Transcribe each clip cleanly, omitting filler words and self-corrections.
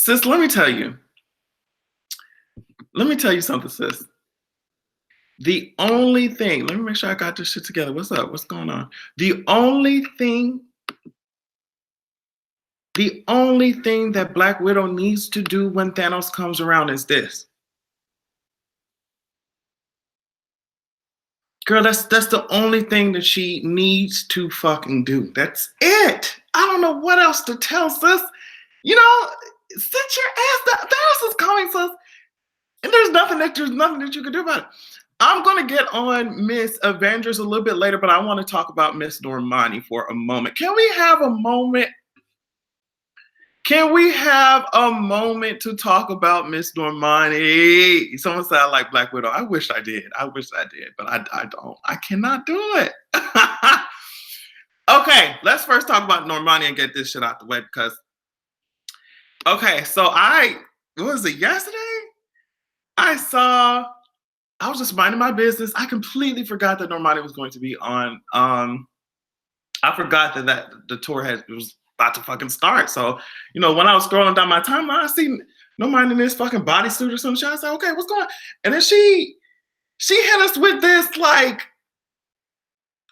Sis, let me tell you. Let me tell you something, sis. The only thing, let me make sure I got this shit together. What's up? What's going on? The only thing that Black Widow needs to do when Thanos comes around is this. Girl, that's the only thing that she needs to fucking do. That's it. I don't know what else to tell, sis. You know, sit your ass down. Thanos is coming, sis. And there's nothing that you can do about it. I'm going to get on Miss Avengers a little bit later, but I want to talk about Miss Normani for a moment. Can we have a moment? Can we have a moment to talk about Miss Normani? Someone said I like Black Widow. I wish I did. But I don't. I cannot do it. Okay, let's first talk about Normani and get this shit out the way because, okay, so what was it, yesterday? I was just minding my business. I completely forgot that Normani was going to be on. I forgot that the tour was about to fucking start. So, you know, when I was scrolling down my timeline, I see Normani in this fucking bodysuit or some shit. I said, okay, what's going on? And then she hit us with this, like,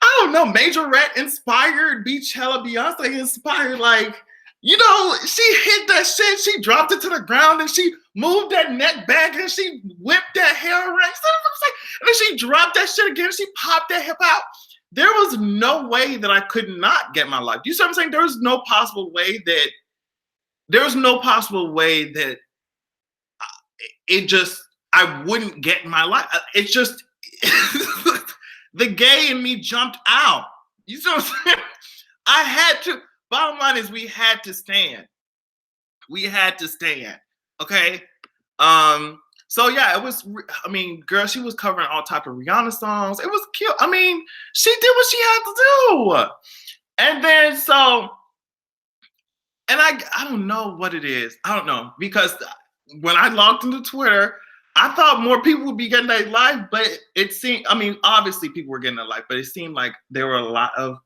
I don't know, Majorette inspired, Beachella Beyonce inspired, like, you know, she hit that shit, she dropped it to the ground, and she moved that neck back, and she whipped that hair around, and then she dropped that shit again, she popped that hip out. There was no way that I could not get my life. You see what I'm saying? There was no possible way that I wouldn't get my life. It's just, the gay in me jumped out. You see what I'm saying? I had to. Bottom line is we had to stand. Okay. So yeah, it was. I mean, girl, she was covering all type of Rihanna songs. It was cute. I mean, she did what she had to do. And then and I don't know what it is. I don't know, because when I logged into Twitter, I thought more people would be getting their life, but it seemed. I mean, obviously people were getting their life, but it seemed like there were a lot of.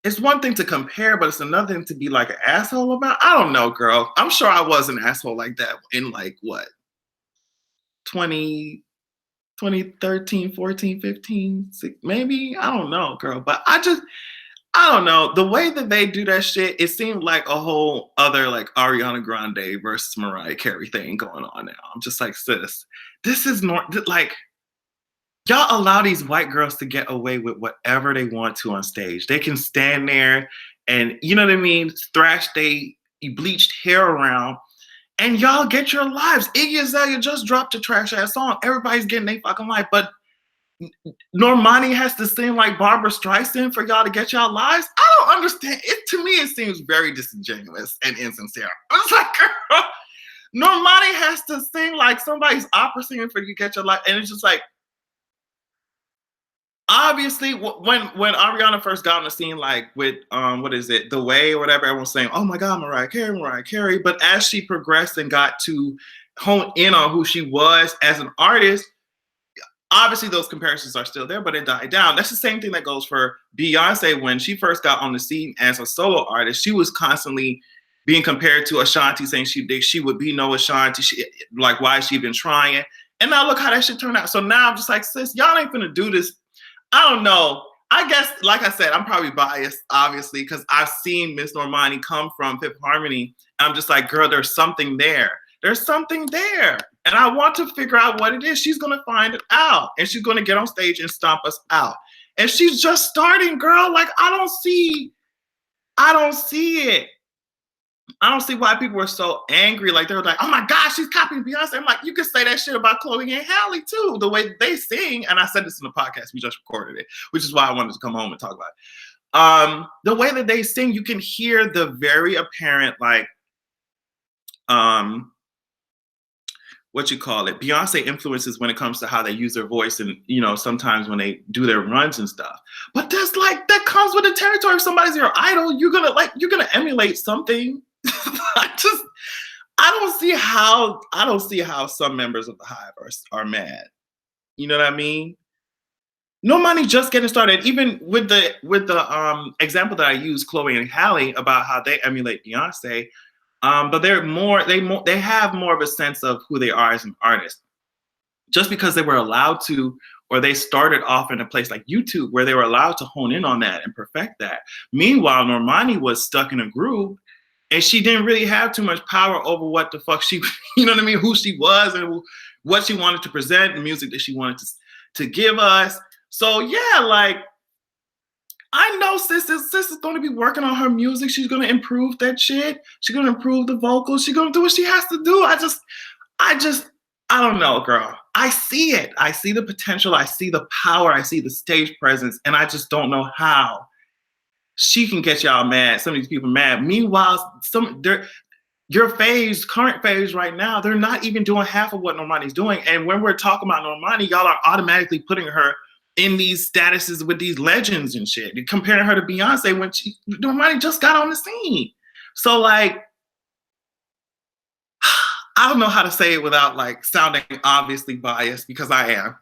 It's one thing to compare, but it's another thing to be like an asshole about. I don't know, girl. I'm sure I was an asshole like that in like what? 2013, 14, 15, 16, maybe? I don't know, girl. But I don't know. The way that they do that shit, it seemed like a whole other like Ariana Grande versus Mariah Carey thing going on now. I'm just like, sis, this is like, y'all allow these white girls to get away with whatever they want to on stage. They can stand there and, you know what I mean, thrash they bleached hair around, and y'all get your lives. Iggy Azalea just dropped a trash ass song. Everybody's getting their fucking life, but Normani has to sing like Barbara Streisand for y'all to get y'all lives. I don't understand. To me, it seems very disingenuous and insincere. It's like, girl, Normani has to sing like somebody's opera singer for you to get your life, and it's just like, obviously, when Ariana first got on the scene, like with what is it, The Way or whatever, everyone's saying, "Oh my God, Mariah Carey." But as she progressed and got to hone in on who she was as an artist, obviously those comparisons are still there, but it died down. That's the same thing that goes for Beyonce. When she first got on the scene as a solo artist, she was constantly being compared to Ashanti, saying she would be no Ashanti. Like, why is she even trying? And now look how that shit turned out. So now I'm just like, sis, y'all ain't gonna do this. I don't know. I guess, like I said, I'm probably biased, obviously, because I've seen Miss Normani come from Fifth Harmony. I'm just like, girl, there's something there. There's something there. And I want to figure out what it is. She's going to find it out. And she's going to get on stage and stomp us out. And she's just starting, girl. Like, I don't see it. I don't see why people were so angry. Like, they were like, oh my gosh, she's copying Beyonce. I'm like, you could say that shit about Chloe and Halle too, the way they sing. And I said this in the podcast, we just recorded it, which is why I wanted to come home and talk about it. The way that they sing, you can hear the very apparent, like, what you call it, Beyonce influences when it comes to how they use their voice, and, you know, sometimes when they do their runs and stuff. But that's like, that comes with the territory. If somebody's your idol, you're gonna emulate something. I don't see how some members of the Hive are mad. You know what I mean? Normani just getting started. Even with the example that I used, Chloe and Halle, about how they emulate Beyonce. But they have more of a sense of who they are as an artist. Just because they were allowed to, or they started off in a place like YouTube where they were allowed to hone in on that and perfect that. Meanwhile, Normani was stuck in a groove and she didn't really have too much power over what the fuck she, you know what I mean, who she was and what she wanted to present, the music that she wanted to give us. So yeah, like, I know sis is going to be working on her music. She's going to improve that shit. She's going to improve the vocals. She's going to do what she has to do. I don't know, girl. I see it. I see the potential. I see the power. I see the stage presence. And I just don't know how she can get y'all mad. Some of these people mad. Meanwhile, your current phase right now, they're not even doing half of what Normani's doing. And when we're talking about Normani, y'all are automatically putting her in these statuses with these legends and shit, comparing her to Beyonce when Normani just got on the scene. So like, I don't know how to say it without like sounding obviously biased, because I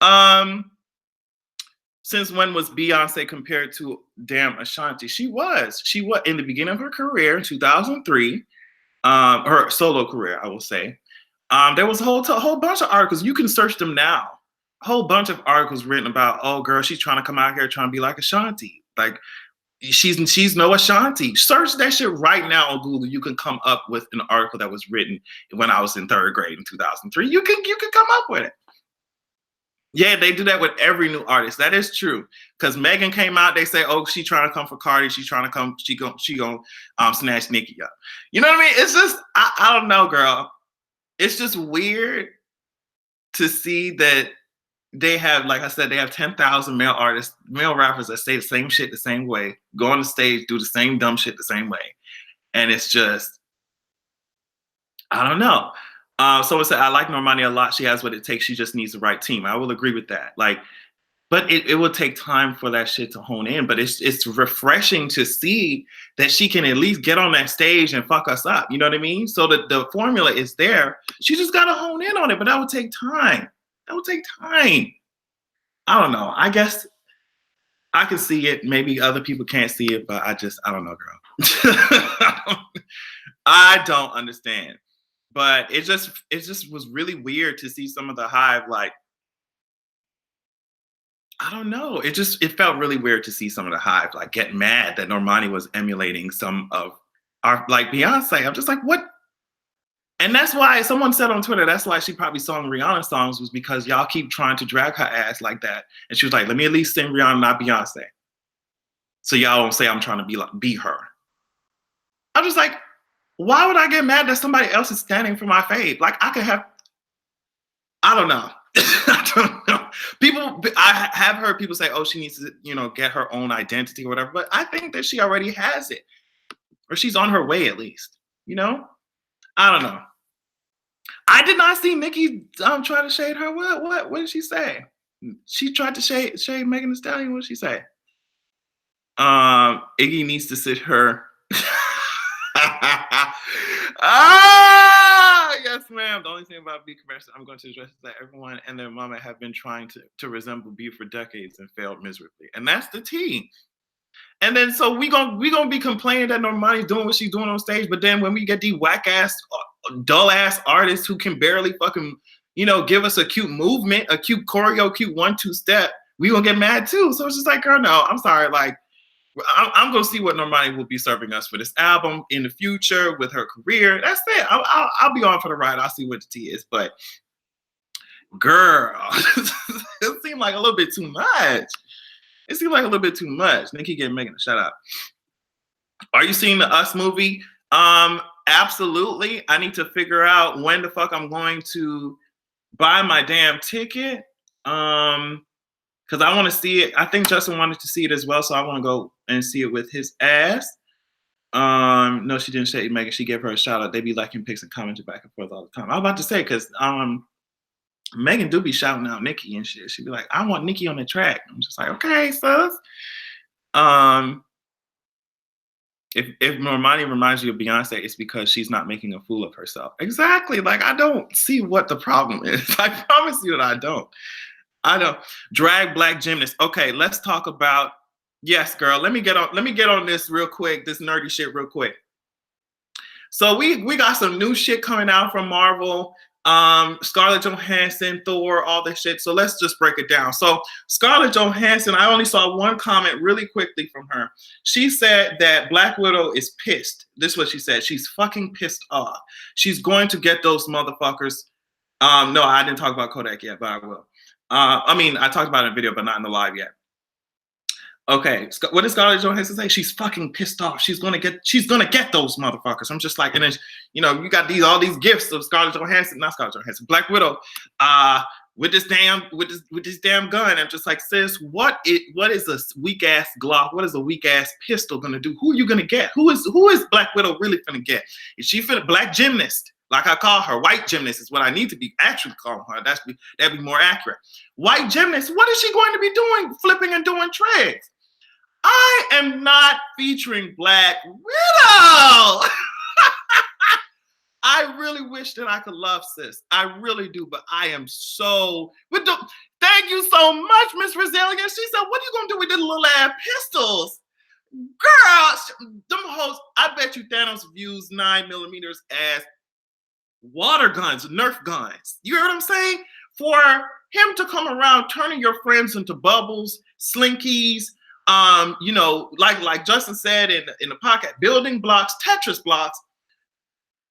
am. Since when was Beyonce compared to damn Ashanti? She was in the beginning of her career in 2003, her solo career, I will say. There was a whole bunch of articles. You can search them now. A whole bunch of articles written about, oh girl, she's trying to come out here trying to be like Ashanti. Like, she's no Ashanti. Search that shit right now on Google. You can come up with an article that was written when I was in 3rd grade in 2003. You can come up with it. Yeah, they do that with every new artist. That is true. Because Megan came out, they say, oh, she trying to come for Cardi. She's trying to come, she gonna snatch Nicki up. You know what I mean? It's just, I don't know, girl. It's just weird to see that they have, like I said, they have 10,000 male artists, male rappers that say the same shit the same way, go on the stage, do the same dumb shit the same way. And it's just, I don't know. Someone said, I like Normani a lot. She has what it takes. She just needs the right team. I will agree with that. Like, but it will take time for that shit to hone in. But it's refreshing to see that she can at least get on that stage and fuck us up. You know what I mean? So the formula is there. She just got to hone in on it. But that would take time. That would take time. I don't know. I guess I can see it. Maybe other people can't see it. But I don't know, girl. I don't understand. But it just was really weird to see some of the Hive, like, I don't know. It felt really weird to see some of the Hive like get mad that Normani was emulating some of our, like, Beyonce. I'm just like, what? And that's why someone said on Twitter, that's why she probably sung Rihanna songs, was because y'all keep trying to drag her ass like that. And she was like, let me at least sing Rihanna, not Beyonce. So y'all don't say I'm trying to be her. I'm just like, why would I get mad that somebody else is standing for my fave? Like, I don't know. I don't know. I have heard people say, oh, she needs to, get her own identity or whatever. But I think that she already has it. Or she's on her way, at least. I don't know. I did not see Nicki try to shade her. What did she say? She tried to shade Megan Thee Stallion. What did she say? Iggy needs to sit her. Yes, ma'am. The only thing about B comparison I'm going to address is that everyone and their mama have been trying to resemble B for decades and failed miserably. And that's the tea. And then so we gonna be complaining that Normani's doing what she's doing on stage, but then when we get these whack ass, dull ass artists who can barely fucking, give us a cute movement, a cute choreo, cute 1-2 step, we gonna get mad too. So it's just like, girl, no, I'm sorry, like. I'm going to see what Normani will be serving us for this album in the future with her career. That's it. I'll be on for the ride. I'll see what the tea is. But, girl, it seemed like a little bit too much. It seemed like a little bit too much. Nicki getting Megan a shout out. Are you seeing the Us movie? Absolutely. I need to figure out when the fuck I'm going to buy my damn ticket. Because I want to see it. I think Justin wanted to see it as well, so I want to go and see it with his ass. No, she didn't shade Megan. She gave her a shout out. They be liking pics and commenting back and forth all the time. I was about to say, because Megan do be shouting out Nicki and shit. She'd be like, I want Nicki on the track. I'm just like, okay, sus. If Normani reminds you of Beyonce, it's because she's not making a fool of herself. Exactly. Like, I don't see what the problem is. I promise you that I don't. Drag black gymnast. Okay, let's talk about Yes, girl. Let me get on this real quick. This nerdy shit real quick. So we got some new shit coming out from Marvel. Scarlett Johansson, Thor, all this shit. So let's just break it down. So Scarlett Johansson, I only saw one comment really quickly from her. She said that Black Widow is pissed. This is what she said. She's fucking pissed off. She's going to get those motherfuckers. No, I didn't talk about Kodak yet, but I will. I mean, I talked about it in video, but not in the live yet. Okay, what does Scarlett Johansson say? She's fucking pissed off. She's gonna get those motherfuckers. I'm just like, and then you got all these gifts of Scarlett Johansson, not Scarlett Johansson, Black Widow, with this damn gun. I'm just like, sis, what is a weak ass Glock? What is a weak ass pistol gonna do? Who are you gonna get? Who is Black Widow really gonna get? Is she finna black gymnast? Like I call her, white gymnast is what I need to be actually calling her. That'd be more accurate. White gymnast. What is she going to be doing? Flipping and doing tricks. I am not featuring Black Widow. I really wish that I could love sis. I really do, but I am so. Thank you so much, Miss Resilient. She said, "What are you gonna do with the little ass pistols, girl? Them hoes. I bet you Thanos views 9mm as water guns, Nerf guns. You hear what I'm saying? For him to come around, turning your friends into bubbles, slinkies." Like Justin said in the podcast, building blocks, Tetris blocks.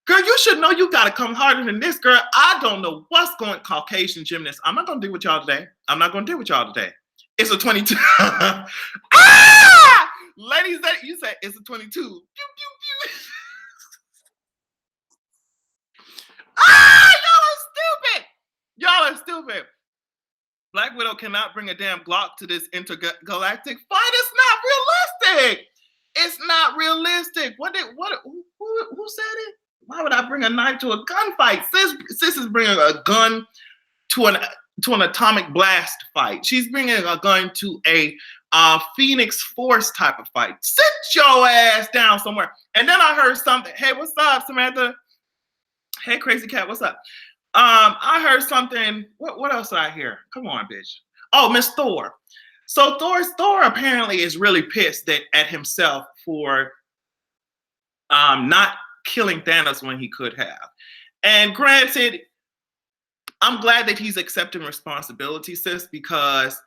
Girl, you should know you gotta come harder than this, girl. I don't know what's going Caucasian gymnast. I'm not gonna deal with y'all today. It's a 22. Ah! Ladies, you say it's a 22. Pew, pew, pew. Ah, y'all are stupid. Black Widow cannot bring a damn Glock to this intergalactic fight. It's not realistic. Who said it? Why would I bring a knife to a gunfight? Sis is bringing a gun to an atomic blast fight. She's bringing a gun to a Phoenix Force type of fight. Sit your ass down somewhere. And then I heard something. Hey, what's up, Samantha? Hey, Crazy Cat, what's up? I heard something. What else did I hear? Come on, bitch. Oh, Miss Thor. So Thor apparently is really pissed at himself for not killing Thanos when he could have. And granted, I'm glad that he's accepting responsibility, sis, because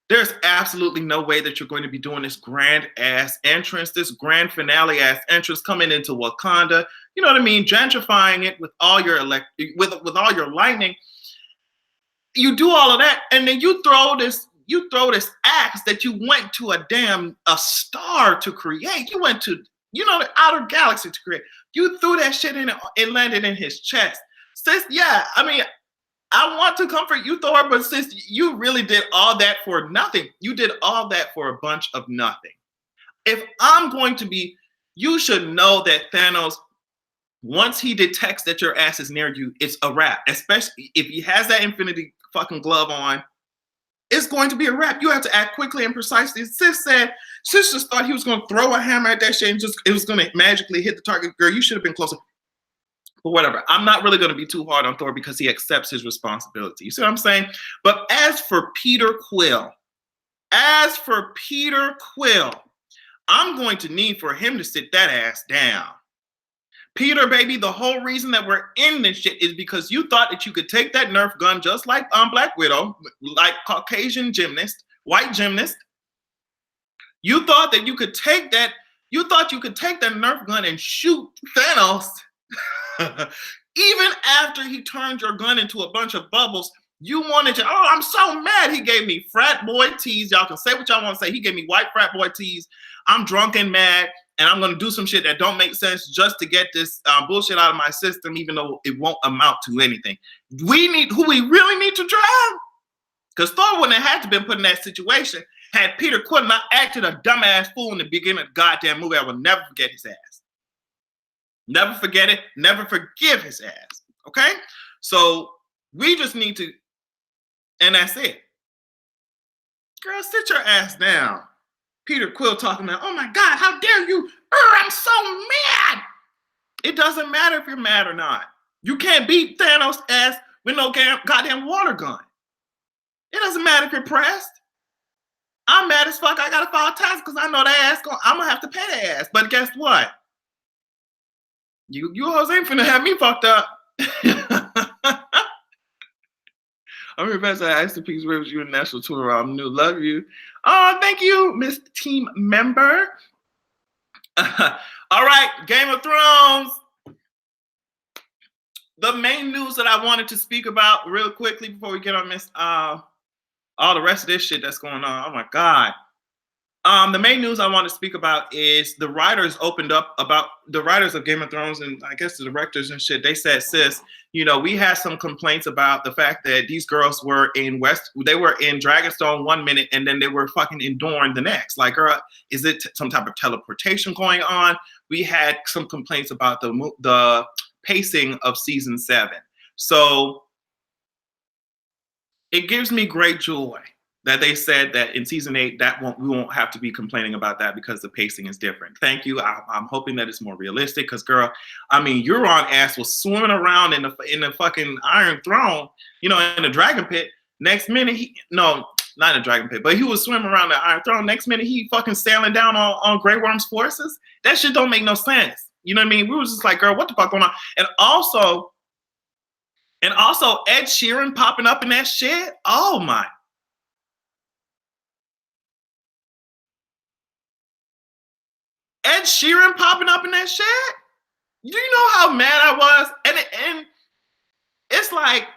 there's absolutely no way that you're going to be doing this grand ass entrance, this grand finale ass entrance coming into Wakanda. You know what I mean? Gentrifying it with all your with all your lightning. You do all of that, and then you throw this axe that you went to a star to create. You went to the outer galaxy to create. You threw that shit in, it landed in his chest. Sis, yeah, I mean, I want to comfort you, Thor, but sis, you really did all that for nothing. You did all that for a bunch of nothing. If I'm going to be, you should know that Thanos, once he detects that your ass is near you, it's a wrap. Especially if he has that Infinity fucking glove on, it's going to be a wrap. You have to act quickly and precisely. Sis just thought he was going to throw a hammer at that shit and it was going to magically hit the target. Girl, you should have been closer. But whatever. I'm not really going to be too hard on Thor because he accepts his responsibility. You see what I'm saying? But as for Peter Quill, I'm going to need for him to sit that ass down. Peter, baby, the whole reason that we're in this shit is because you thought that you could take that Nerf gun just like Black Widow, like Caucasian gymnast, white gymnast. You thought that you could take that Nerf gun and shoot Thanos. Even after he turned your gun into a bunch of bubbles, you wanted to, oh, I'm so mad. He gave me frat boy tease. Y'all can say what y'all want to say. He gave me white frat boy tease. I'm drunk and mad. And I'm going to do some shit that don't make sense just to get this bullshit out of my system, even though it won't amount to anything. Who we really need to drive? Because Thor wouldn't have had to been put in that situation had Peter Quill not acted a dumbass fool in the beginning of the goddamn movie. I will never forget his ass. Never forget it. Never forgive his ass. Okay? So we just need to, and that's it. Girl, sit your ass down. Peter Quill talking about, oh my God, how dare you? I'm so mad. It doesn't matter if you're mad or not. You can't beat Thanos' ass with no goddamn water gun. It doesn't matter if you're pressed. I'm mad as fuck. I gotta file taxes because I know that ass. I'm gonna have to pay that ass. But guess what? You hoes ain't finna have me fucked up. I'm your best. I asked the Peace Rivers, you international tour. I'm new. Love you. Oh, thank you, Miss Team Member. All right, Game of Thrones. The main news that I wanted to speak about real quickly before we get on this, all the rest of this shit that's going on. Oh my God. The main news I want to speak about is the writers opened up about the writers of Game of Thrones and I guess the directors and shit. They said, sis, you know, we had some complaints about the fact that these girls were in they were in Dragonstone 1 minute and then they were fucking in Dorne the next. Like, girl, is it some type of teleportation going on? We had some complaints about the pacing of season 7. So it gives me great joy that they said that in season 8 we won't have to be complaining about that because the pacing is different. Thank you. I'm hoping that it's more realistic because, girl, I mean, Euron ass was swimming around in the fucking Iron Throne, you know, in the Dragon Pit. Next minute, not in the Dragon Pit, but he was swimming around the Iron Throne. Next minute, he fucking sailing down on Grey Worm's forces. That shit don't make no sense. You know what I mean? We was just like, girl, what the fuck going on? And also Ed Sheeran popping up in that shit. Oh my. Ed Sheeran popping up in that shit? Do you know how mad I was? And it's like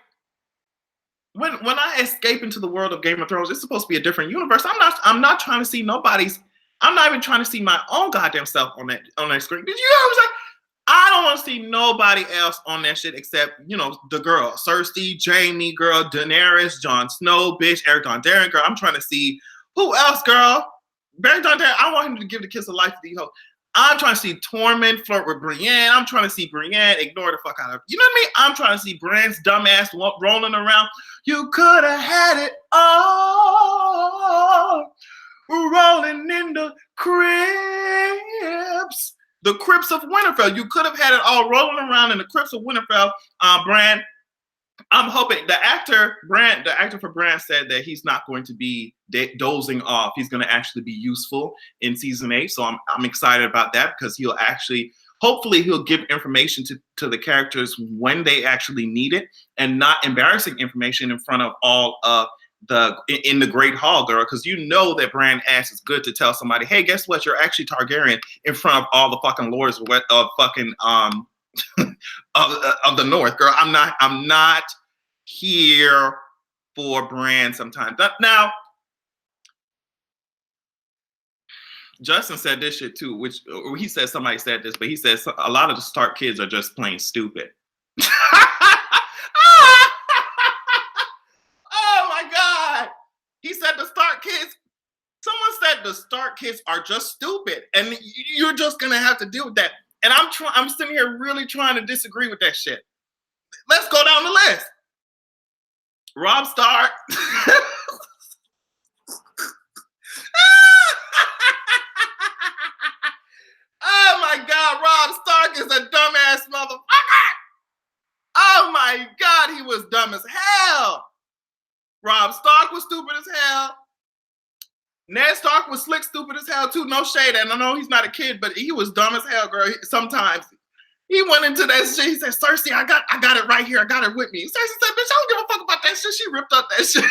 when I escape into the world of Game of Thrones, it's supposed to be a different universe. I'm not trying to see nobody's. I'm not even trying to see my own goddamn self on that screen. Did you hear what I was like? I don't want to see nobody else on that shit except, you know, the girl, Cersei, Jaime, girl, Daenerys, Jon Snow, bitch, Eric Dondarrion, girl. I'm trying to see who else, girl. Barry Dondarrion, I want him to give the kiss of life to the hoe. I'm trying to see Tormund flirt with Brienne. I'm trying to see Brienne ignore the fuck out of her. You know what I mean? I'm trying to see Bran's dumbass rolling around. You could have had it all rolling in the cribs. The crypts of Winterfell. You could have had it all rolling around in the crypts of Winterfell, Bran. I'm hoping the actor for Bran said that he's not going to be dozing off. He's going to actually be useful in season 8. So I'm excited about that because hopefully he'll give information to the characters when they actually need it and not embarrassing information in front of all of in the Great Hall, girl, because you know that Bran ass is good to tell somebody, hey, guess what? You're actually Targaryen in front of all the fucking lords of fucking of the North, girl. I'm not here for Bran sometimes. Now, Justin said this shit too, or he said somebody said this, but he says a lot of the Stark kids are just plain stupid. Oh my God. He said the Stark kids, someone said the Stark kids are just stupid and you're just gonna have to deal with that. And I'm sitting here really trying to disagree with that shit. Let's go down the list. Robb Stark. Oh my God, Robb Stark is a dumbass motherfucker. Oh my God, he was dumb as hell. Robb Stark was stupid as hell. Ned Stark was slick stupid as hell too. No shade. And I know he's not a kid, but he was dumb as hell, girl. Sometimes he went into that shit. He said, Cersei, I got it right here. I got it with me. Cersei said, bitch, I don't give a fuck about that shit. She ripped up that shit.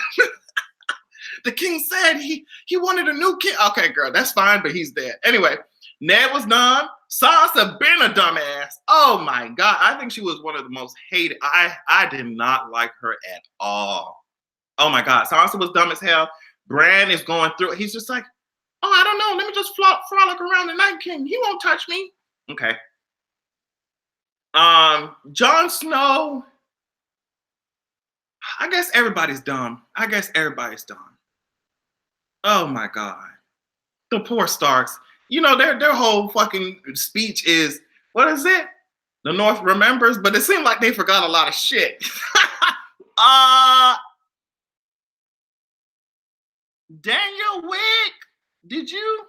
The king said he wanted a new king. Okay, girl, that's fine, but he's dead. Anyway, Ned was dumb. Sansa been a dumbass. Oh my God. I think she was one of the most hated. I did not like her at all. Oh my God. Sansa was dumb as hell. Bran is going through it. He's just like, oh, I don't know. Let me just frolic around the Night King. He won't touch me. Okay. Jon Snow. I guess everybody's dumb. Oh my God. The poor Starks. You know, their whole fucking speech is, what is it? The North remembers, but it seemed like they forgot a lot of shit. Daniel Wick, did you?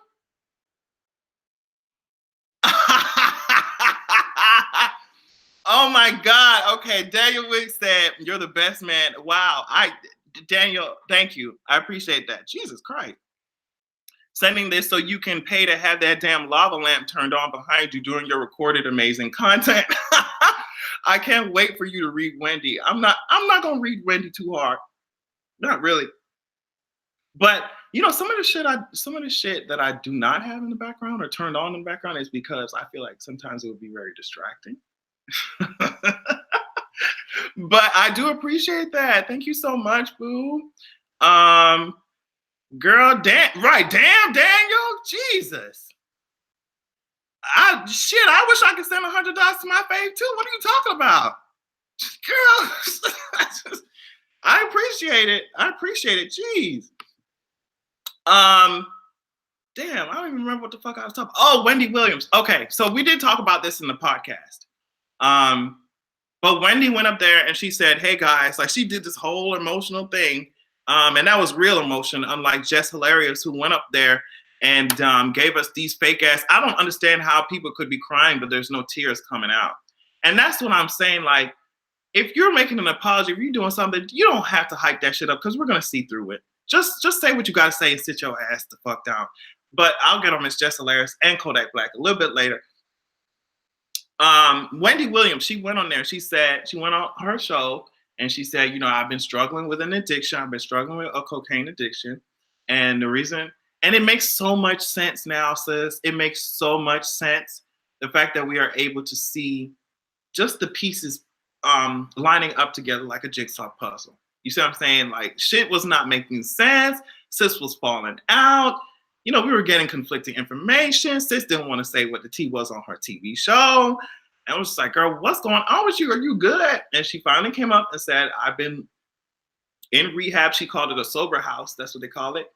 Oh my God. Okay, Daniel Wick said, you're the best man. Wow. Daniel, thank you. I appreciate that. Jesus Christ. Sending this so you can pay to have that damn lava lamp turned on behind you during your recorded amazing content. I can't wait for you to read Wendy. I'm not gonna read Wendy too hard. Not really. But you know, some of the shit that I do not have in the background or turned on in the background is because I feel like sometimes it would be very distracting. But I do appreciate that. Thank you so much, boo. Girl, damn, Daniel, Jesus. I wish I could send $100 to my fave too. What are you talking about? Girl, I appreciate it. Jeez. Damn, I don't even remember what the fuck I was talking about. Oh, Wendy Williams. Okay, so we did talk about this in the podcast. But Wendy went up there and she said, hey guys, like she did this whole emotional thing. And that was real emotion, unlike Jess Hilarious, who went up there and gave us these fake ass. I don't understand how people could be crying, but there's no tears coming out. And that's what I'm saying. Like, if you're making an apology, if you're doing something, you don't have to hype that shit up because we're gonna see through it. Just say what you gotta say and sit your ass the fuck down. But I'll get on Miss Jess Hilarious and Kodak Black a little bit later. Wendy Williams, she went on there. She said, she went on her show and she said, you know, I've been struggling with an addiction. I've been struggling with a cocaine addiction. And the reason, and it makes so much sense now, sis. It makes so much sense. The fact that we are able to see just the pieces lining up together like a jigsaw puzzle. You see what I'm saying? Like, shit was not making sense. Sis was falling out. You know, we were getting conflicting information. Sis didn't want to say what the tea was on her TV show. And I was just like, girl, what's going on with you? Are you good? And she finally came up and said, I've been in rehab. She called it a sober house. That's what they call it.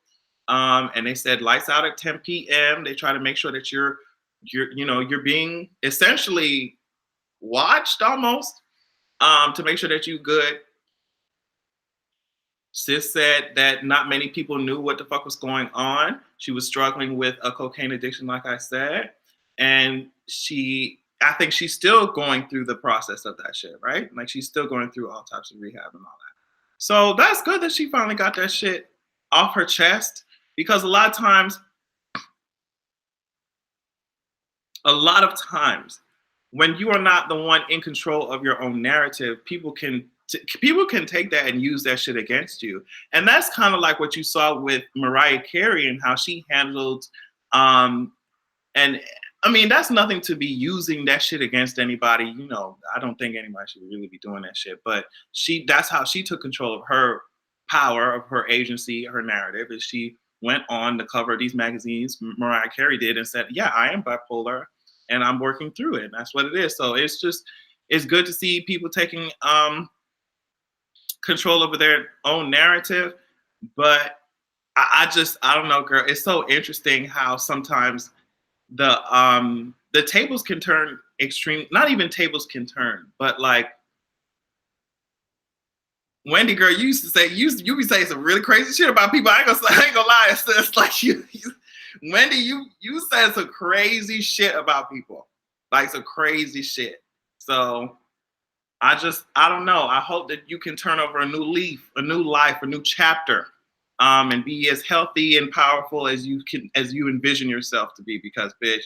And they said lights out at 10 p.m. They try to make sure that you're being essentially watched almost to make sure that you're good. Sis said that not many people knew what the fuck was going on. She was struggling with a cocaine addiction, like I said. And I think she's still going through the process of that shit, right? Like she's still going through all types of rehab and all that. So that's good that she finally got that shit off her chest, because a lot of times when you are not the one in control of your own narrative, people can take that and use that shit against you. And that's kind of like what you saw with Mariah Carey and how she handled, and I mean, that's nothing to be using that shit against anybody. You know, I don't think anybody should really be doing that shit, but that's how she took control of her power, of her agency, her narrative, is she went on the cover of these magazines, Mariah Carey did, and said, yeah, I am bipolar and I'm working through it. And that's what it is. So it's good to see people taking, control over their own narrative. But I don't know, girl. It's so interesting how sometimes the tables can turn extreme. Not even tables can turn, but like Wendy, girl, you used to say you be saying some really crazy shit about people. I ain't gonna lie, it's like Wendy, you said some crazy shit about people, like some crazy shit. So I don't know. I hope that you can turn over a new leaf, a new life, a new chapter, and be as healthy and powerful as you envision yourself to be. Because, bitch,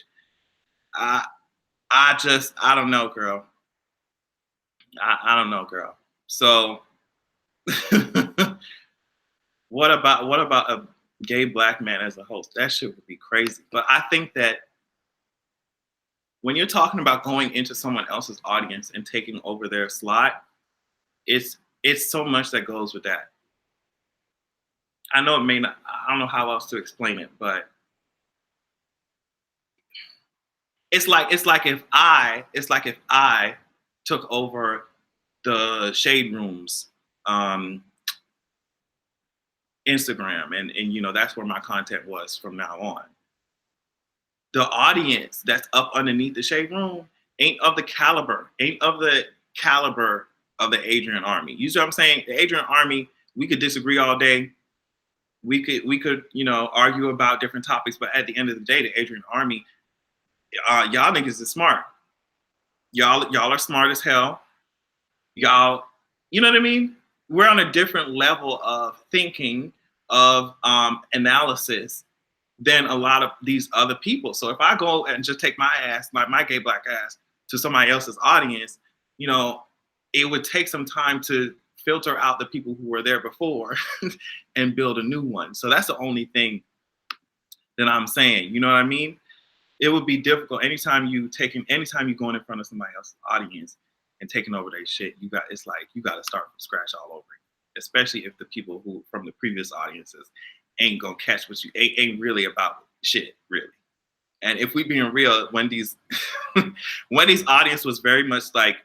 I don't know, girl. I don't know, girl. So, what about a gay black man as a host? That shit would be crazy. But I think that when you're talking about going into someone else's audience and taking over their slot, it's so much that goes with that. I know it may not, I don't know how else to explain it, but it's like if I took over the Shade Room's Instagram and you know, that's where my content was from now on. The audience that's up underneath the Shade Room ain't of the caliber of the Adrian Army. You see what I'm saying? The Adrian Army, we could disagree all day. We could, you know, argue about different topics, but at the end of the day, the Adrian Army, y'all niggas is smart. Y'all are smart as hell. Y'all, you know what I mean? We're on a different level of thinking, of analysis. than a lot of these other people. So if I go and just take my ass, my gay black ass, to somebody else's audience, you know, it would take some time to filter out the people who were there before and build a new one. So that's the only thing that I'm saying. You know what I mean? It would be difficult anytime you going in front of somebody else's audience and taking over their shit. It's like you got to start from scratch all over, especially if the people who from the previous audiences ain't gonna catch what you ain't really about shit, really. And if we being real, Wendy's Wendy's audience was very much like,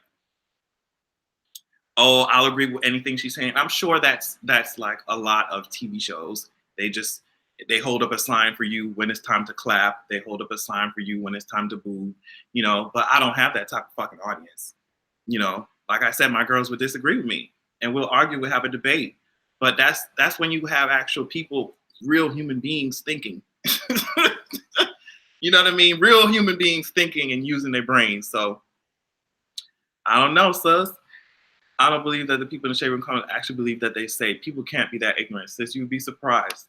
oh, I'll agree with anything she's saying. I'm sure that's like a lot of TV shows. They hold up a sign for you when it's time to clap. They hold up a sign for you when it's time to boo, you know, but I don't have that type of fucking audience. You know, like I said, my girls would disagree with me and we'll argue, we'll have a debate. But that's when you have actual people, real human beings thinking. You know what I mean? Real human beings thinking and using their brains. So I don't know, sus. I don't believe that the people in the shade room comment actually believe that they say people can't be that ignorant, sis. You would be surprised.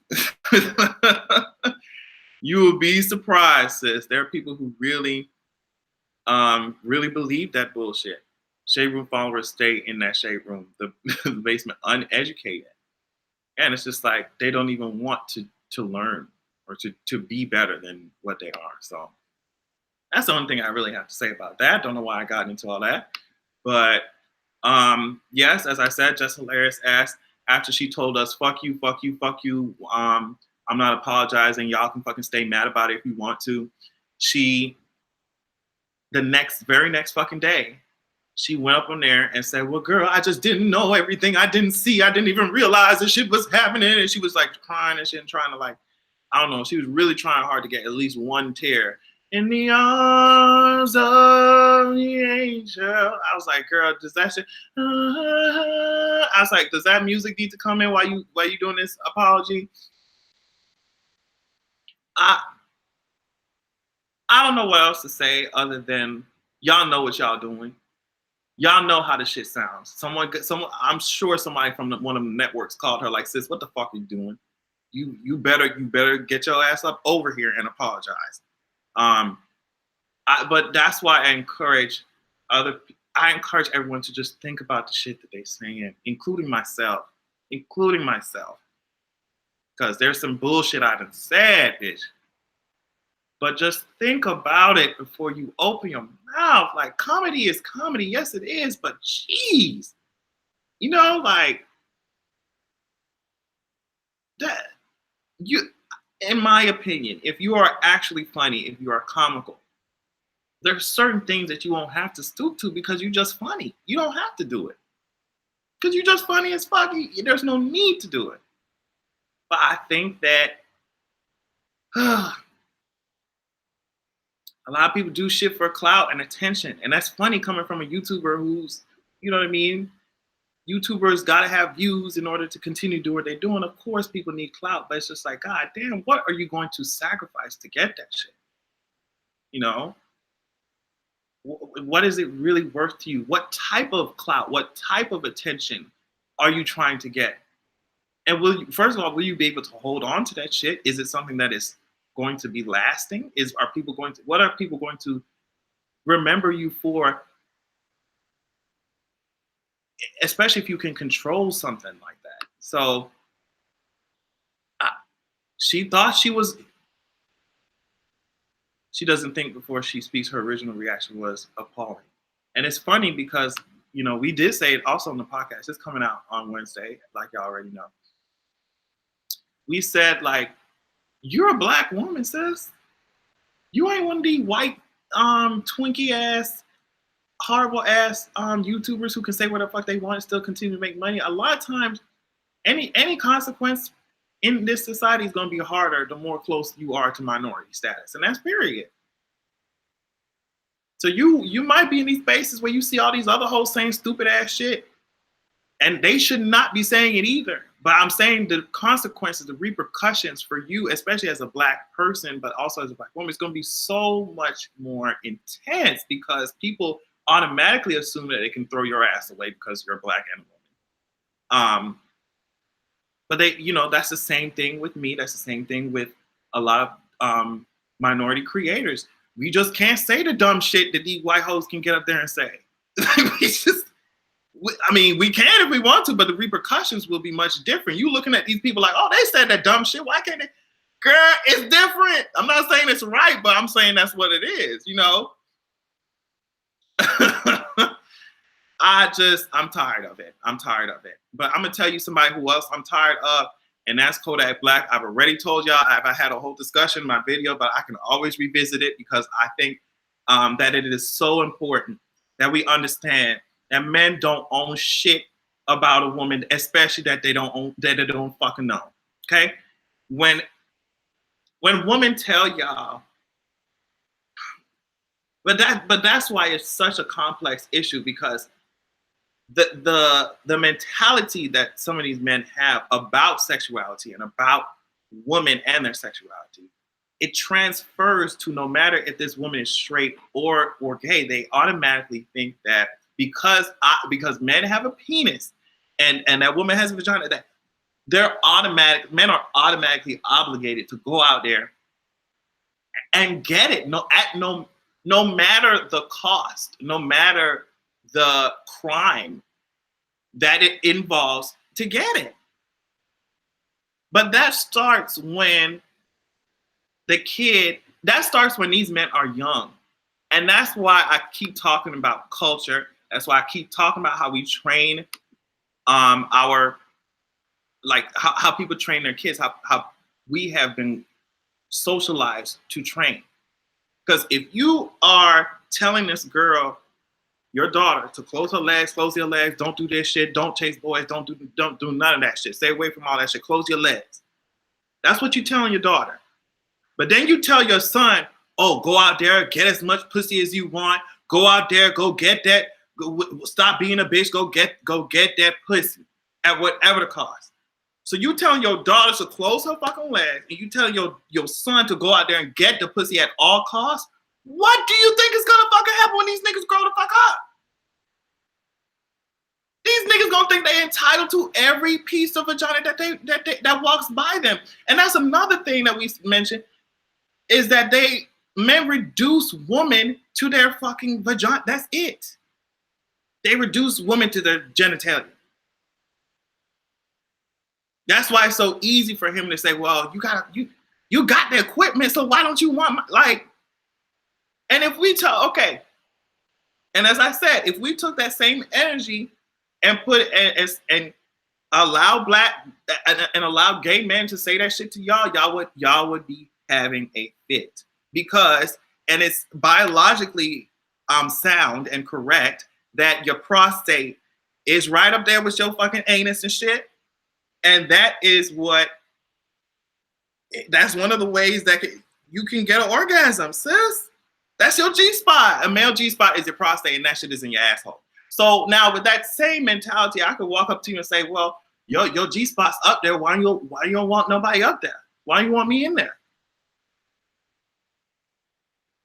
You would be surprised, sis. There are people who really, really believe that bullshit. Shade room followers stay in that shade room, the basement, uneducated. And it's just like they don't even want to learn or to be better than what they are. So that's the only thing I really have to say about that. Don't know why I got into all that. But yes, as I said, Just Hilarious asked after she told us, fuck you, fuck you, fuck you. I'm not apologizing. Y'all can fucking stay mad about it if you want to. The very next fucking day, she went up on there and said, well, girl, I just didn't know everything. I didn't see. I didn't even realize this shit was happening. And she was like crying and shit and trying to like, I don't know. She was really trying hard to get at least one tear. In the arms of the angel. I was like, girl, does that shit? I was like, does that music need to come in while you doing this apology? I don't know what else to say other than y'all know what y'all doing. Y'all know how the shit sounds. I'm sure somebody from one of the networks called her like, sis, what the fuck are you doing? You better get your ass up over here and apologize. But that's why I encourage everyone to just think about the shit that they're saying, including myself. Because there's some bullshit I done said, bitch. But just think about it before you open your mouth. Like, comedy is comedy. Yes, it is. But jeez, you know, like that. In my opinion, if you are actually funny, if you are comical, there's certain things that you won't have to stoop to because you're just funny. You don't have to do it because you're just funny as fuck. There's no need to do it. But I think that a lot of people do shit for clout and attention. And that's funny coming from a YouTuber who's, you know what I mean? YouTubers got to have views in order to continue doing what they're doing. Of course, people need clout, but it's just like, God damn, what are you going to sacrifice to get that shit? You know? What is it really worth to you? What type of clout, what type of attention are you trying to get? And first of all, will you be able to hold on to that shit? Is it something that is going to be lasting? What are people going to remember you for? Especially if you can control something like that. So she thought she doesn't think before she speaks. Her original reaction was appalling. And it's funny because, you know, we did say it also on the podcast. It's coming out on Wednesday, like y'all already know. We said, like, you're a black woman, sis. You ain't one of these white, Twinkie ass, horrible ass YouTubers who can say what the fuck they want and still continue to make money. A lot of times, any consequence in this society is going to be harder the more close you are to minority status, and that's period. So you might be in these spaces where you see all these other hoes saying stupid ass shit, and they should not be saying it either. But I'm saying the consequences, the repercussions for you, especially as a black person, but also as a black woman, it's going to be so much more intense because people automatically assume that they can throw your ass away because you're black and a woman. But they, you know, that's the same thing with me. That's the same thing with a lot of minority creators. We just can't say the dumb shit that these white hoes can get up there and say. We can if we want to, but the repercussions will be much different. You looking at these people like, oh, they said that dumb shit. Why can't they? Girl, it's different. I'm not saying it's right, but I'm saying that's what it is, you know? I'm tired of it. I'm tired of it. But I'm going to tell you somebody who else I'm tired of, and that's Kodak Black. I've already told y'all, I had a whole discussion in my video, but I can always revisit it because I think that it is so important that we understand that men don't own shit about a woman, especially that they don't fucking know. Okay? When women tell y'all, but that's why it's such a complex issue, because the mentality that some of these men have about sexuality and about women and their sexuality, it transfers to no matter if this woman is straight or gay. They automatically think that because men have a penis and that woman has a vagina, that men are automatically obligated to go out there and get it. No matter the cost, no matter the crime that it involves to get it. But that starts when these men are young. And that's why I keep talking about culture. That's why I keep talking about how we train how people train their kids, how we have been socialized to train. Because if you are telling this girl, your daughter, to close your legs, don't do this shit, don't chase boys, don't do none of that shit, stay away from all that shit, close your legs. That's what you're telling your daughter. But then you tell your son, oh, go out there, get as much pussy as you want, go out there, go get that, stop being a bitch, go get that pussy at whatever the cost. So you telling your daughter to close her fucking legs, and you telling your son to go out there and get the pussy at all costs? What do you think is gonna fucking happen when these niggas grow the fuck up? These niggas gonna think they entitled to every piece of vagina that walks by them. And that's another thing that we mentioned, is that men reduce women to their fucking vagina. That's it. They reduce women to their genitalia. That's why it's so easy for him to say, well, you got the equipment, so why don't you want and if we tell, okay, and as I said, if we took that same energy and put it and allow allow gay men to say that shit to y'all would be having a fit, because, and it's biologically sound and correct that your prostate is right up there with your fucking anus and shit, and that's one of the ways that you can get an orgasm, sis. That's your G-spot. A male G-spot is your prostate, and that shit is in your asshole. So now with that same mentality, I could walk up to you and say, well, your G-spot's up there. Why you don't want nobody up there? Why you want me in there?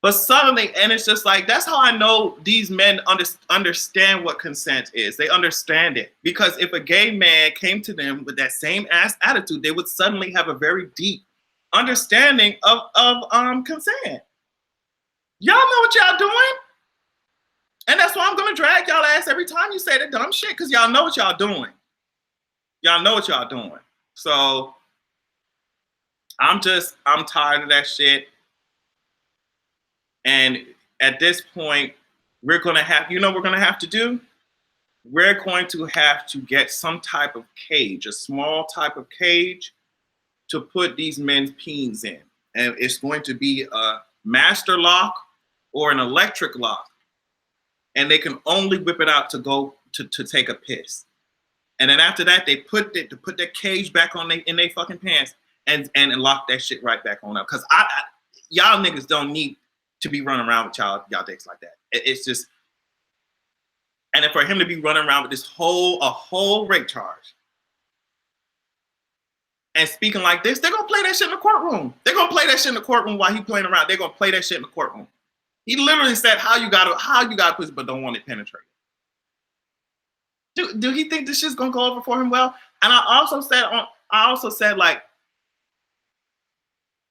But suddenly, and it's just like, that's how I know these men understand what consent is. They understand it. Because if a gay man came to them with that same ass attitude, they would suddenly have a very deep understanding of consent. Y'all know what y'all doing. And that's why I'm going to drag y'all ass every time you say that dumb shit, because y'all know what y'all doing. Y'all know what y'all doing. So I'm tired of that shit. And at this point, we're going to have, you know what we're going to have to do? We're going to have to get some type of cage, a small type of cage to put these men's peens in. And it's going to be a master lock or an electric lock. And they can only whip it out to go to take a piss. And then after that, they put their cage back on in their fucking pants and lock that shit right back on up. Because y'all niggas don't need to be running around with y'all dicks like that. It's just, and then for him to be running around with a whole rape charge and speaking like this, they're gonna play that shit in the courtroom. They're gonna play that shit in the courtroom while he playing around. They're gonna play that shit in the courtroom. He literally said, how you got pussy but don't want it penetrated. Do he think this shit's gonna go over for him well? And I also said like,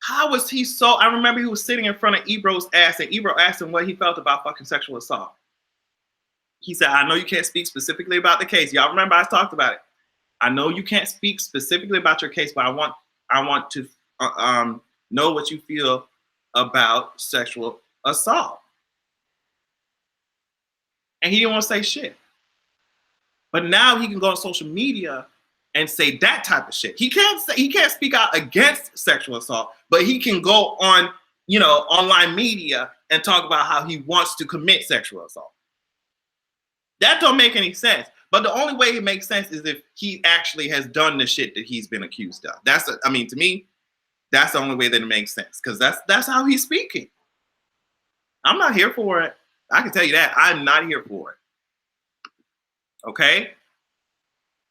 How was he so? I remember he was sitting in front of Ebro's ass, and Ebro asked him what he felt about fucking sexual assault. He said, I know you can't speak specifically about the case. Y'all remember I talked about it. I know you can't speak specifically about your case, but I want to know what you feel about sexual assault. And he didn't want to say shit. But now he can go on social media and say that type of shit. He can't speak out against sexual assault, but he can go on, online media and talk about how he wants to commit sexual assault. That don't make any sense. But the only way it makes sense is if he actually has done the shit that he's been accused of. To me, that's the only way that it makes sense, because that's how he's speaking. I'm not here for it. I can tell you that. I'm not here for it. Okay?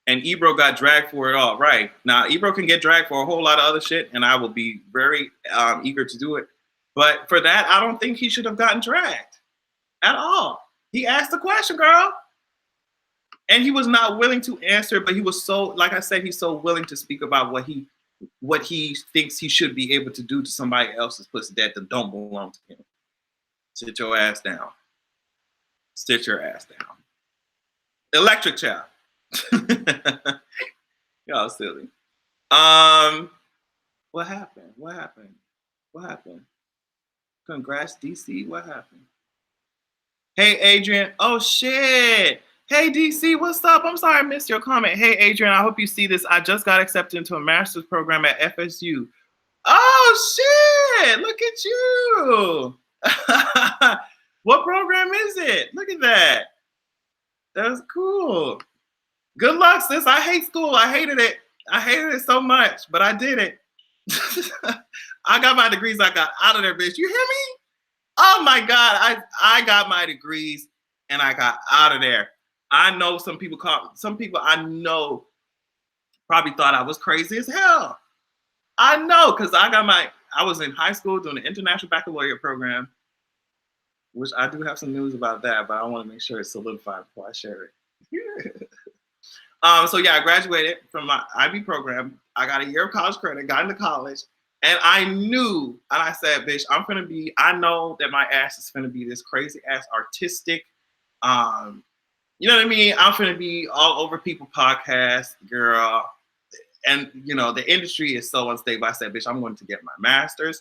And Ebro got dragged for it all. Right. Now, Ebro can get dragged for a whole lot of other shit, and I will be very eager to do it. But for that, I don't think he should have gotten dragged at all. He asked the question, girl. And he was not willing to answer, but he was so, like I said, he's so willing to speak about what he thinks he should be able to do to somebody else's pussy that don't belong to him. Sit your ass down. Sit your ass down. Electric child. Y'all silly. What happened? What happened? What happened? Congrats, DC. What happened? Hey, Adrian. Oh, shit. Hey, DC, what's up? I'm sorry I missed your comment. Hey, Adrian, I hope you see this. I just got accepted into a master's program at FSU. Oh, shit. Look at you. What program is it? Look at that. That's cool. Good luck, sis. I hate school. I hated it. I hated it so much, but I did it. I got my degrees. I got out of there, bitch. You hear me? Oh, my God. I got my degrees, and I got out of there. I know some people I know probably thought I was crazy as hell. I know, because I was in high school doing the International Baccalaureate program, which I do have some news about that, but I want to make sure it's solidified before I share it. So yeah, I graduated from my IB program. I got a year of college credit, got into college, and I knew, and I said, bitch, I know that my ass is gonna be this crazy ass artistic, you know what I mean? I'm finna be all over people podcasts, girl. And, the industry is so unstable. I said, bitch, I'm going to get my master's.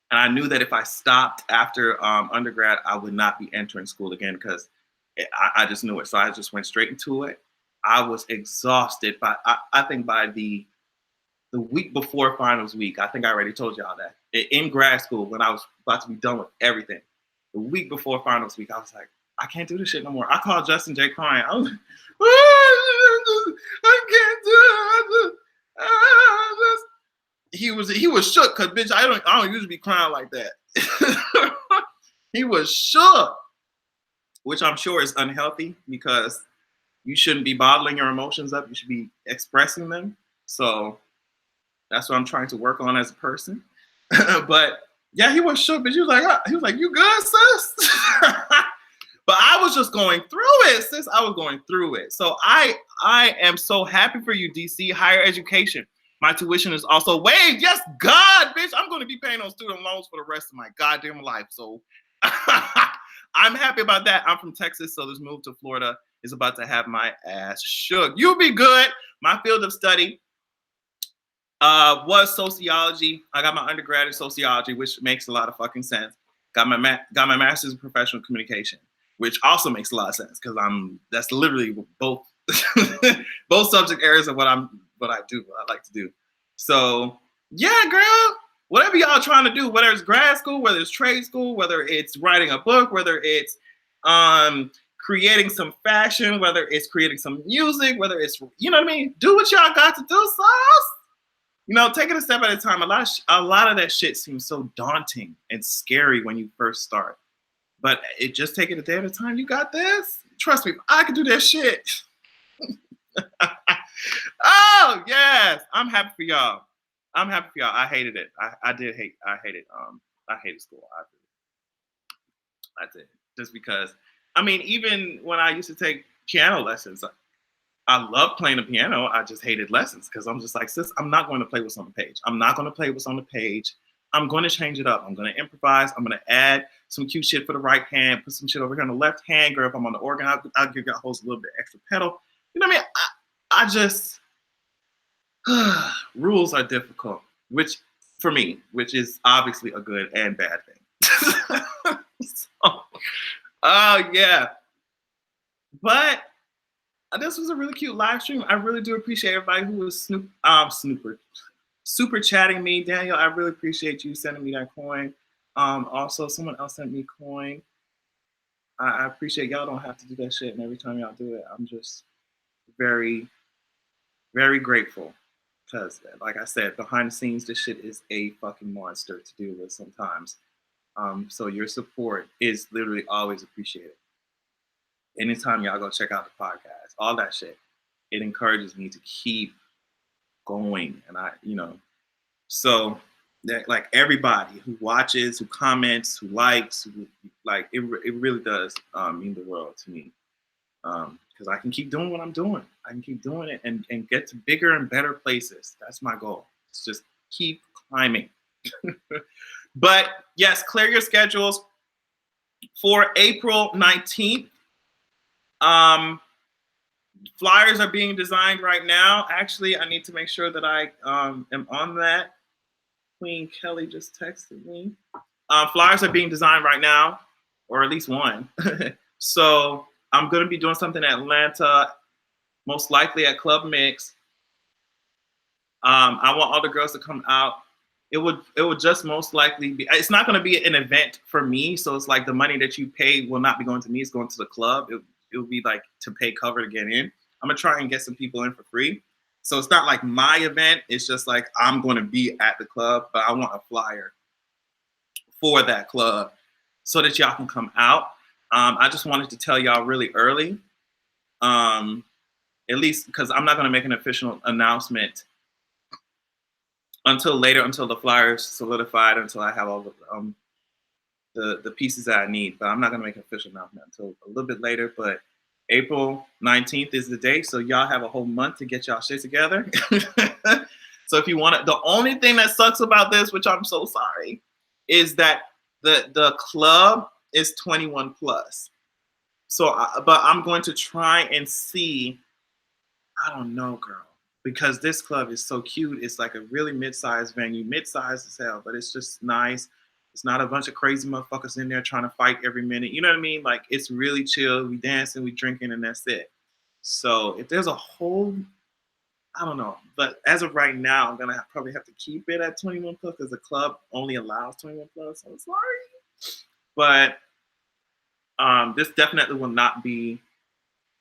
And I knew that if I stopped after undergrad, I would not be entering school again, because I just knew it. So I just went straight into it. I was exhausted. I think by the week before finals week, I think I already told y'all that. In grad school, when I was about to be done with everything, the week before finals week, I was like, I can't do this shit no more. I called Justin J crying. I was like, I can't do it. He was shook, because bitch, I don't usually be crying like that. He was shook, which I'm sure is unhealthy, because you shouldn't be bottling your emotions up. You should be expressing them. So that's what I'm trying to work on as a person. But yeah, he was shook, but he was like, you good, sis? But I was just going through it, sis. I was going through it. So I am so happy for you, DC. Higher education. My tuition is also waived. Yes, God, bitch. I'm going to be paying those student loans for the rest of my goddamn life. So I'm happy about that. I'm from Texas, so this move to Florida is about to have my ass shook. You'll be good. My field of study was sociology. I got my undergrad in sociology, which makes a lot of fucking sense. Got my master's in professional communication, which also makes a lot of sense, because that's literally both both subject areas of what I like to do. So yeah, girl, whatever y'all trying to do, whether it's grad school, whether it's trade school, whether it's writing a book, whether it's creating some fashion, whether it's creating some music, whether it's, you know what I mean, do what y'all got to do, sus. Take it a step at a time. A lot of that shit seems so daunting and scary when you first start. But it just take it a day at a time. You got this. Trust me, I can do that shit. Oh yes, I'm happy for y'all. I hated it. I hated school. I did, just because. I mean, even when I used to take piano lessons, I love playing the piano. I just hated lessons because I'm just like, sis, I'm not going to play what's on the page. I'm not going to play what's on the page. I'm going to change it up. I'm going to improvise. I'm going to add some cute shit for the right hand, put some shit over here on the left hand. Girl, if I'm on the organ, I'll give y'all host a little bit extra pedal. You know what I mean? I just, rules are difficult, which for me, which is obviously a good and bad thing. So, oh, yeah. But this was a really cute live stream. I really do appreciate everybody who was super chatting me. Daniel, I really appreciate you sending me that coin. Also, someone else sent me coin. I appreciate y'all don't have to do that shit, and every time y'all do it, I'm just very, very grateful. Because, like I said, behind the scenes, this shit is a fucking monster to deal with sometimes. So your support is literally always appreciated. Anytime y'all go check out the podcast, all that shit, it encourages me to keep going. And so that, like, everybody who watches, who comments, who likes, like, it really does mean the world to me. Because I can keep doing what I'm doing. I can keep doing it and get to bigger and better places. That's my goal. It's just keep climbing. But yes, clear your schedules for April 19th. Flyers are being designed right now. Actually, I need to make sure that I am on that. Queen Kelly just texted me. Flyers are being designed right now, or at least one. So I'm going to be doing something in Atlanta, most likely at Club Mix. I want all the girls to come out. It would just most likely be, it's not going to be an event for me. So it's like the money that you pay will not be going to me. It's going to the club. It will be like to pay cover to get in. I'm going to try and get some people in for free. So it's not like my event. It's just like I'm going to be at the club, but I want a flyer for that club so that y'all can come out. I just wanted to tell y'all really early, at least because I'm not going to make an official announcement until later, until the flyer's solidified, until I have all the pieces that I need. But I'm not going to make an official announcement until a little bit later. But April 19th is the date, so y'all have a whole month to get y'all shit together. So if you want to, the only thing that sucks about this, which I'm so sorry, is that the club is 21 plus. So, but I'm going to try and see. I don't know, girl, because this club is so cute. It's like a really mid-sized venue, mid-sized as hell, but it's just nice. It's not a bunch of crazy motherfuckers in there trying to fight every minute. You know what I mean? Like, it's really chill. We dancing, we drinking, and that's it. So if there's a whole, I don't know. But as of right now, I'm going to probably have to keep it at 21 plus because the club only allows 21 plus. I'm sorry. But this definitely will not be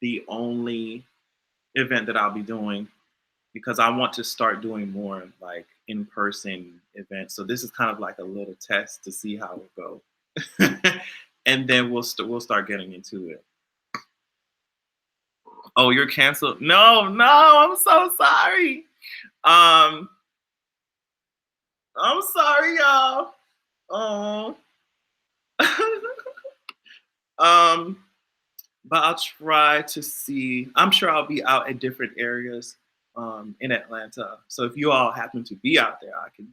the only event that I'll be doing, because I want to start doing more like in-person events. So this is kind of like a little test to see how it goes. And then we'll start getting into it. Oh, you're canceled? No, I'm so sorry. I'm sorry, y'all. Oh. But I'll try to see. I'm sure I'll be out at different areas in Atlanta. So if you all happen to be out there, I can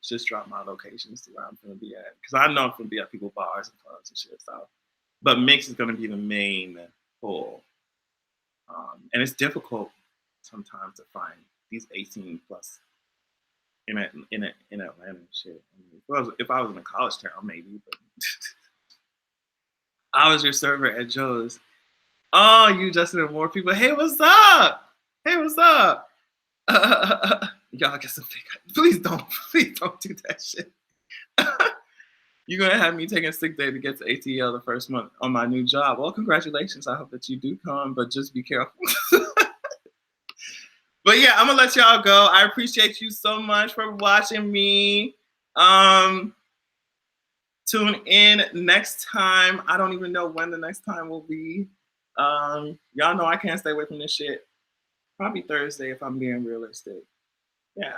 just drop my locations to where I'm going to be at. Because I know I'm going to be at people's bars and clubs and shit. So, but Mix is going to be the main pull. And it's difficult sometimes to find these 18 plus in Atlanta and shit. I mean, if I was in a college town, maybe, but I was your server at Joe's. Oh, you Justin and more people. Hey, what's up? Hey, what's up? Y'all get some big. Please don't do that shit. You're gonna have me taking a sick day to get to ATL the first month on my new job. Well, congratulations. I hope that you do come, but just be careful. But yeah, I'm gonna let y'all go. I appreciate you so much for watching me. Tune in next time. I don't even know when the next time will be. Y'all know I can't stay away from this shit. Probably Thursday if I'm being realistic. Yeah,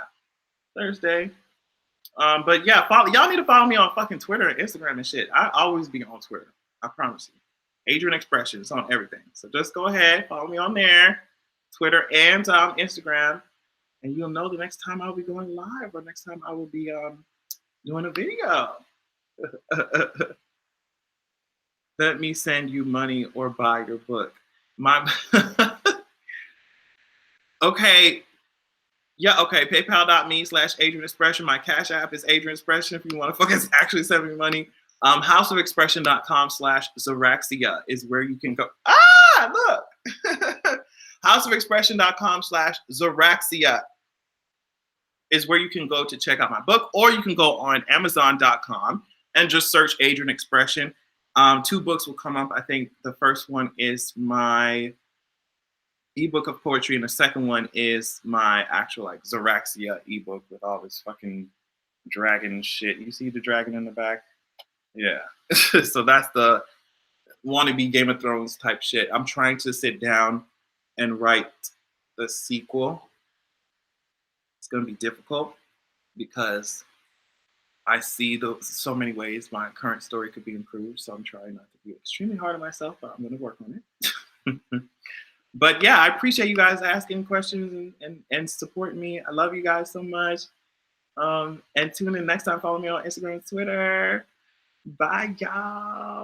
Thursday. But yeah, y'all need to follow me on fucking Twitter and Instagram and shit. I always be on Twitter. I promise you. Adrian Expressions on everything. So just go ahead, follow me on there. Twitter and Instagram. And you'll know the next time I'll be going live or next time I will be doing a video. Let me send you money or buy your book. My okay. Yeah, okay. PayPal.me/Adrian Expression. My Cash App is Adrian Expression if you want to fucking actually send me money. Houseofexpression.com/Zeraxia is where you can go. Ah, look. Houseofexpression.com/Zeraxia is where you can go to check out my book, or you can go on Amazon.com and just search Adrian Expression. 2 books will come up. I think the first one is my ebook of poetry, and the second one is my actual like Zeraxia ebook with all this fucking dragon shit. You see the dragon in the back? Yeah. So that's the wannabe Game of Thrones type shit. I'm trying to sit down and write the sequel. It's gonna be difficult because I see so many ways my current story could be improved. So I'm trying not to be extremely hard on myself, but I'm gonna work on it. But yeah, I appreciate you guys asking questions and supporting me. I love you guys so much. And tune in next time. Follow me on Instagram and Twitter. Bye, y'all.